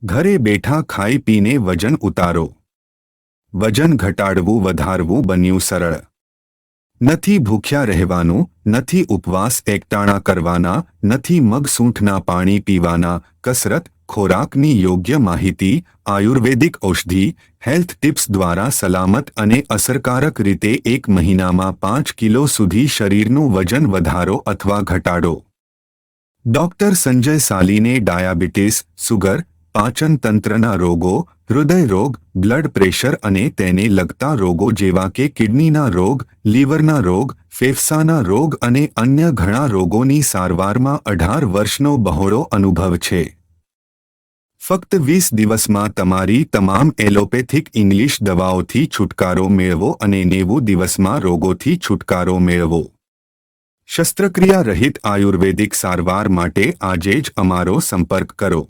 ઘરે બેઠા ખાઈ પીને વજન ઉતારો. વજન ઘટાડવું વધારવું બન્યું સરળ. નથી ભૂખ્યા રહેવાનું, નથી ઉપવાસ એકટાણા કરવાના, નથી મગસૂંઠના પાણી પીવાના. કસરત, ખોરાકની યોગ્ય માહિતી, આયુર્વેદિક ઔષધિ, હેલ્થ ટિપ્સ દ્વારા સલામત અને અસરકારક રીતે 1 મહિનામાં 5 કિલો સુધી શરીરનું વજન વધારો અથવા ઘટાડો. ડૉક્ટર સંજય સાલીને ડાયાબિટીસ, સુગર, પાચન તંત્રના રોગો, હૃદય રોગ, બ્લડ પ્રેશર અને તેને લગતા રોગો જેવા કે કિડનીના રોગ, લીવરના રોગ, ફેફસાના રોગ અને અન્ય ઘણા રોગોની સારવારમાં 18 વર્ષનો બહોળો અનુભવ છે. ફક્ત 20 દિવસમાં તમારી તમામ એલોપેથિક ઇંગ્લિશ દવાઓથી છુટકારો મેળવો અને 90 દિવસમાં રોગોથી છુટકારો મેળવો. શસ્ત્રક્રિયા રહિત આયુર્વેદિક સારવાર માટે આજે જ અમારો સંપર્ક કરો.